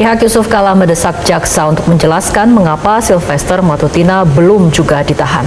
Pihak Yusuf Kala mendesak jaksa untuk menjelaskan mengapa Sylvester Matutina belum juga ditahan.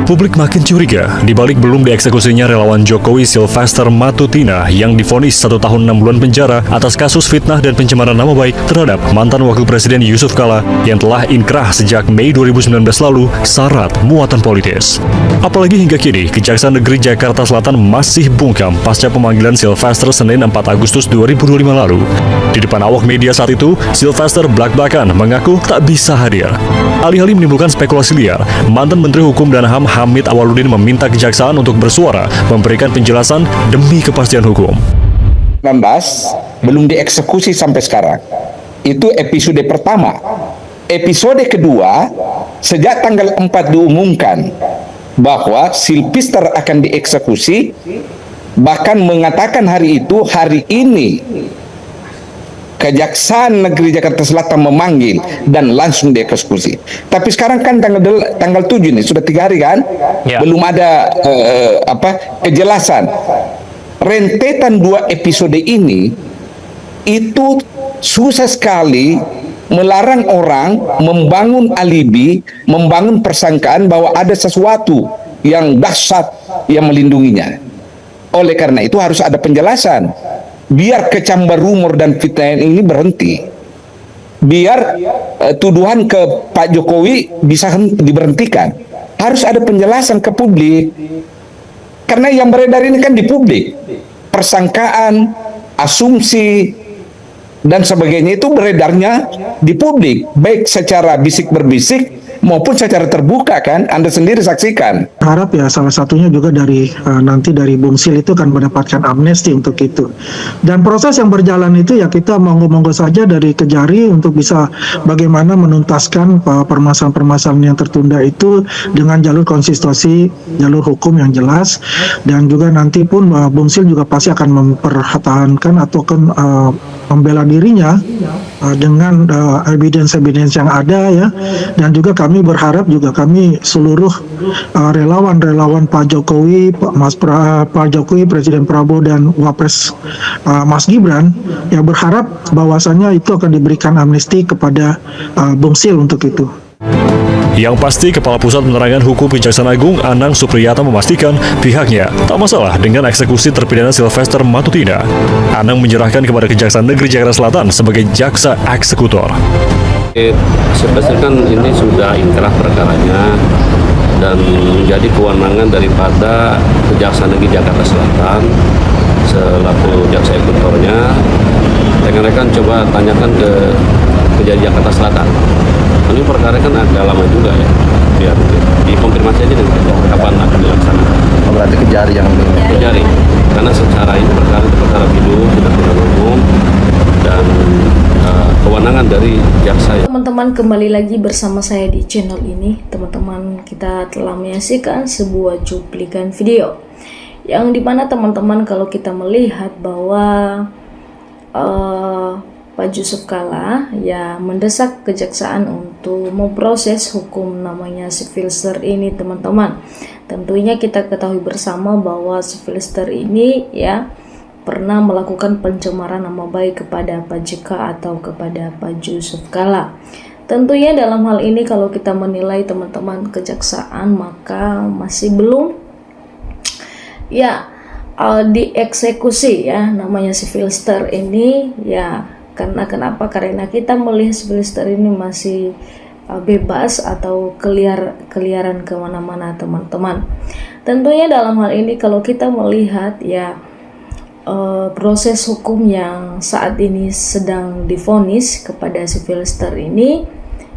Publik makin curiga dibalik belum dieksekusinya relawan Jokowi Sylvester Matutina yang divonis 1 tahun 6 bulan penjara atas kasus fitnah dan pencemaran nama baik terhadap mantan Wakil Presiden Yusuf Kala yang telah inkrah sejak Mei 2019 lalu syarat muatan politis. Apalagi hingga kini, Kejaksaan Negeri Jakarta Selatan masih bungkam pasca pemanggilan Sylvester Senin 4 Agustus 2025 lalu. Di depan awak media saat itu, Sylvester belak-belakan mengaku tak bisa hadir. Alih-alih menimbulkan spekulasi liar, mantan Menteri Hukum dan HAM Hamid Awaludin meminta kejaksaan untuk bersuara memberikan penjelasan demi kepastian hukum. 19 belum dieksekusi sampai sekarang. Itu episode pertama. Episode kedua, sejak tanggal 4 diumumkan bahwa Sylvester akan dieksekusi, bahkan mengatakan hari ini Kejaksaan Negeri Jakarta Selatan memanggil dan langsung dieksekusi. Tapi sekarang kan tanggal 7 nih, sudah 3 hari kan? Ya. Belum ada kejelasan. Rentetan 2 episode ini itu susah sekali melarang orang membangun alibi, membangun persangkaan bahwa ada sesuatu yang dahsyat yang melindunginya. Oleh karena itu harus ada penjelasan. Biar kecambar rumor dan fitnah ini berhenti. Biar tuduhan ke Pak Jokowi bisa diberhentikan. Harus ada penjelasan ke publik. Karena yang beredar ini kan di publik. Persangkaan, asumsi, dan sebagainya itu beredarnya di publik. Baik secara bisik berbisik maupun secara terbuka kan, Anda sendiri saksikan. Harap ya salah satunya juga dari nanti dari Bung Sil itu kan mendapatkan amnesti untuk itu. Dan proses yang berjalan itu ya kita monggo-monggo saja dari Kejari untuk bisa bagaimana menuntaskan permasalahan-permasalahan yang tertunda itu dengan jalur konsistensi, jalur hukum yang jelas, dan juga nanti pun Bung Sil juga pasti akan mempertahankan atau akan membela dirinya dengan evidence-evidence yang ada ya, dan juga kami berharap juga kami seluruh relawan Pak Jokowi, Pak Jokowi, Presiden Prabowo dan Wapres Mas Gibran ya berharap bahwasannya itu akan diberikan amnesti kepada Bung Sil untuk itu. Yang pasti, Kepala Pusat Penerangan Hukum Kejaksaan Agung Anang Supriyata memastikan pihaknya tak masalah dengan eksekusi terpidana Sylvester Matutina. Anang menyerahkan kepada Kejaksaan Negeri Jakarta Selatan sebagai jaksa eksekutor. Sylvester kan ini sudah inkrah perkaranya dan menjadi kewenangan daripada Kejaksaan Negeri Jakarta Selatan selaku jaksa eksekutornya. Rekan-rekan coba tanyakan ke Kejari Jakarta Selatan. Ini perkara kan agak lama juga ya, biar dikonfirmasi aja dengan kapan akan dilaksanakan. Berarti Kejari yang Kejari, karena secara ini perkara itu perkara pidana, tidak pidana umum, dan kewenangan dari jaksa. Teman-teman, kembali lagi bersama saya di channel ini. Teman-teman, kita telah menyaksikan sebuah cuplikan video yang dimana teman-teman kalau kita melihat bahwa Pak Yusuf Kala ya mendesak kejaksaan untuk memproses hukum namanya Sylvester ini, teman-teman. Tentunya kita ketahui bersama bahwa Sylvester ini ya pernah melakukan pencemaran nama baik kepada Pak JK atau kepada Pak Yusuf Kala. Tentunya dalam hal ini kalau kita menilai teman-teman kejaksaan maka masih belum ya dieksekusi ya namanya Sylvester ini ya. Karena kenapa? Karena kita melihat Sylvester ini masih bebas atau keliaran kemana-mana, teman-teman. Tentunya dalam hal ini kalau kita melihat ya proses hukum yang saat ini sedang divonis kepada Sylvester ini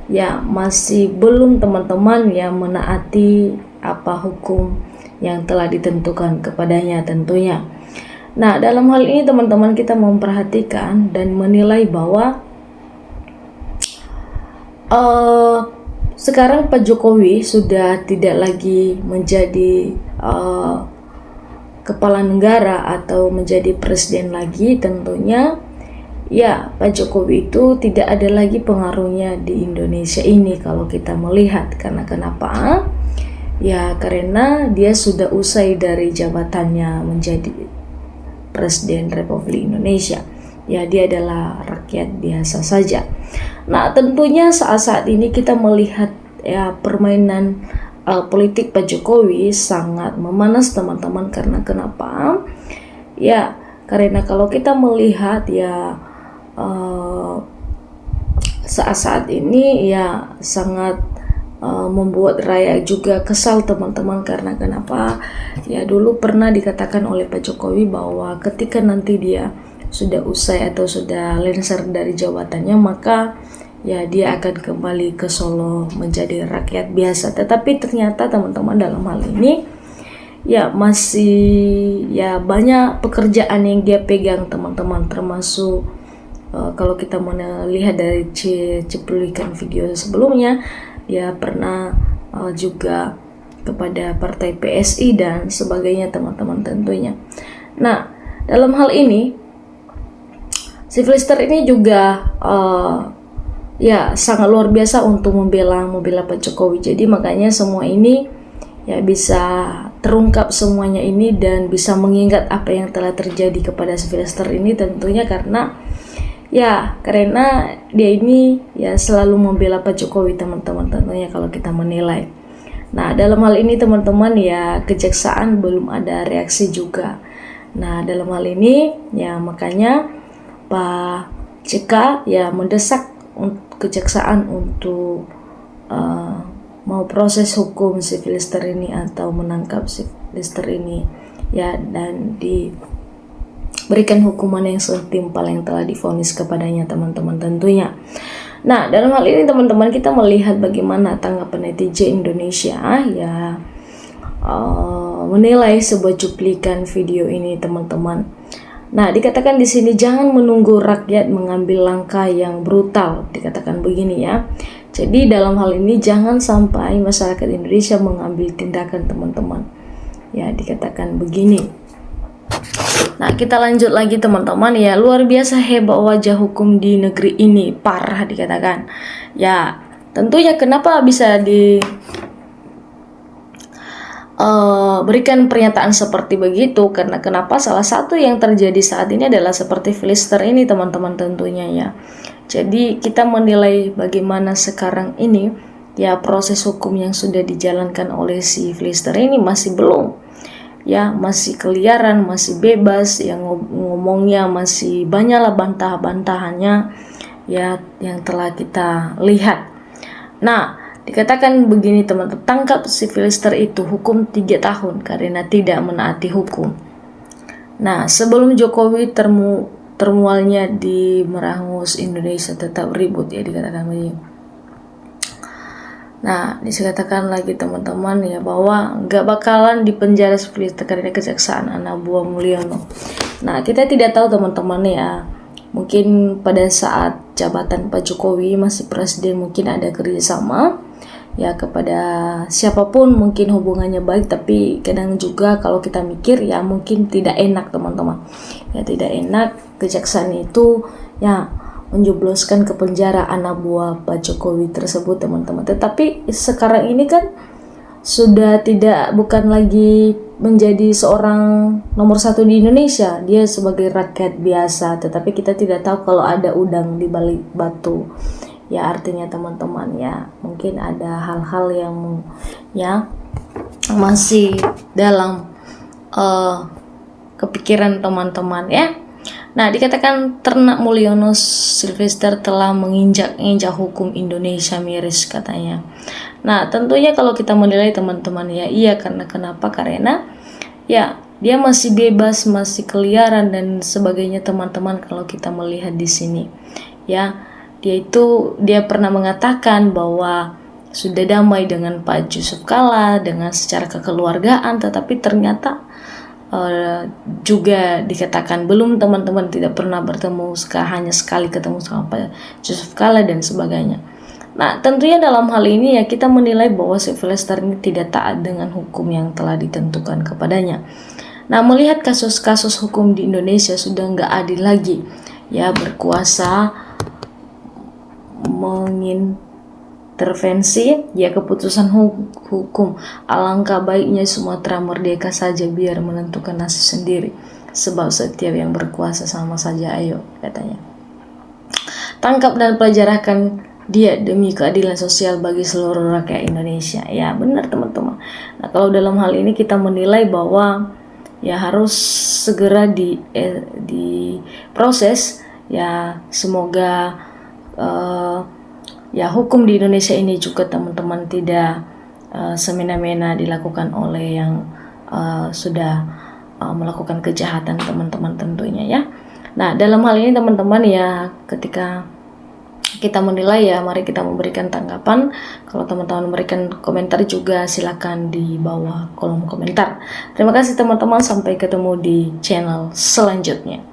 ya masih belum, teman-teman, yang menaati apa hukum yang telah ditentukan kepadanya tentunya. Nah, dalam hal ini teman-teman kita memperhatikan dan menilai bahwa sekarang Pak Jokowi sudah tidak lagi menjadi kepala negara atau menjadi presiden lagi tentunya. Ya, Pak Jokowi itu tidak ada lagi pengaruhnya di Indonesia ini kalau kita melihat. Karena kenapa? Ya, karena dia sudah usai dari jabatannya menjadi Presiden Republik Indonesia. ya dia adalah rakyat biasa saja. Nah, tentunya saat-saat ini kita melihat ya permainan politik Pak Jokowi sangat memanas teman-teman, karena kenapa? Ya, karena kalau kita melihat ya saat-saat ini ya sangat membuat rakyat juga kesal teman-teman, karena kenapa? Ya dulu pernah dikatakan oleh Pak Jokowi bahwa ketika nanti dia sudah usai atau sudah lengser dari jabatannya, maka ya dia akan kembali ke Solo menjadi rakyat biasa. Tetapi ternyata teman-teman dalam hal ini ya masih ya banyak pekerjaan yang dia pegang teman-teman, termasuk kalau kita melihat dari cuplikan video sebelumnya, dia pernah juga kepada partai PSI dan sebagainya teman-teman tentunya. Nah, dalam hal ini si Flister ini juga ya sangat luar biasa untuk membela Pak Jokowi. Jadi makanya semua ini ya bisa terungkap semuanya ini dan bisa mengingat apa yang telah terjadi kepada si Flister ini, tentunya karena dia ini ya selalu membela Pak Jokowi teman-teman, tentunya kalau kita menilai. Nah, dalam hal ini teman-teman ya kejaksaan belum ada reaksi juga. Nah, dalam hal ini ya makanya Pak CK ya mendesak kejaksaan untuk mau proses hukum si Flister ini atau menangkap si Flister ini ya, dan diberikan hukuman yang setimpal yang telah divonis kepadanya teman-teman tentunya. Nah, dalam hal ini teman-teman kita melihat bagaimana tanggapan netizen Indonesia ya menilai sebuah cuplikan video ini teman-teman. Nah, dikatakan di sini jangan menunggu rakyat mengambil langkah yang brutal, dikatakan begini ya. Jadi dalam hal ini jangan sampai masyarakat Indonesia mengambil tindakan teman-teman. Ya, dikatakan begini. Nah, kita lanjut lagi teman-teman ya, luar biasa hebat wajah hukum di negeri ini, parah dikatakan. Ya, tentunya kenapa bisa berikan pernyataan seperti begitu, karena kenapa salah satu yang terjadi saat ini adalah seperti Flister ini teman-teman tentunya ya. Jadi kita menilai bagaimana sekarang ini ya proses hukum yang sudah dijalankan oleh si Flister ini masih belum ya, masih keliaran, masih bebas, yang ngomongnya masih banyaklah bantah-bantahannya ya yang telah kita lihat. Nah, dikatakan begini teman-teman, tangkap si Flister itu hukum 3 tahun karena tidak menaati hukum. Nah, sebelum Jokowi termualnya di Merangus Indonesia tetap ribut ya, dikatakan begini. Nah, dikatakan lagi teman-teman ya bahwa nggak bakalan dipenjara Flister karena kejaksaan anak buah Mulyono. Nah, kita tidak tahu teman-teman ya, mungkin pada saat jabatan Pak Jokowi masih presiden mungkin ada kerjasama ya kepada siapapun, mungkin hubungannya baik, tapi kadang juga kalau kita mikir ya mungkin tidak enak teman-teman ya, tidak enak kejaksaan itu ya menjebloskan ke penjara anak buah Pak Jokowi tersebut teman-teman. Tetapi sekarang ini kan sudah bukan lagi menjadi seorang nomor 1 di Indonesia, dia sebagai rakyat biasa, tetapi kita tidak tahu kalau ada udang di balik batu ya, artinya teman-teman ya mungkin ada hal-hal yang ya masih dalam kepikiran teman-teman ya. Nah, dikatakan ternak Mulyono Sylvester telah menginjak-injak hukum Indonesia miris katanya. Nah, tentunya kalau kita menilai teman-teman ya iya, karena kenapa? Karena ya dia masih bebas, masih keliaran dan sebagainya teman-teman. Kalau kita melihat di sini ya, dia pernah mengatakan bahwa sudah damai dengan Pak Yusuf Kalla dengan secara kekeluargaan, tetapi ternyata juga dikatakan belum teman-teman, tidak pernah bertemu, hanya sekali ketemu sama Pak Yusuf Kalla dan sebagainya. Nah, tentunya dalam hal ini ya kita menilai bahwa si Flister ini tidak taat dengan hukum yang telah ditentukan kepadanya. Nah, melihat kasus-kasus hukum di Indonesia sudah nggak adil lagi ya, berkuasa mengintervensi ya keputusan hukum. Alangkah baiknya Sumatera merdeka saja biar menentukan nasib sendiri. sebab setiap yang berkuasa sama saja, ayo katanya. Tangkap dan pelajarakan dia demi keadilan sosial bagi seluruh rakyat Indonesia. Ya benar teman-teman. Nah kalau dalam hal ini kita menilai bahwa ya harus segera diproses. Ya semoga ya hukum di Indonesia ini juga teman-teman tidak semena-mena dilakukan oleh yang sudah melakukan kejahatan teman-teman tentunya ya. Nah dalam hal ini teman-teman ya ketika kita menilai ya mari kita memberikan tanggapan. Kalau teman-teman memberikan komentar juga silakan di bawah kolom komentar. Terima kasih teman-teman, sampai ketemu di channel selanjutnya.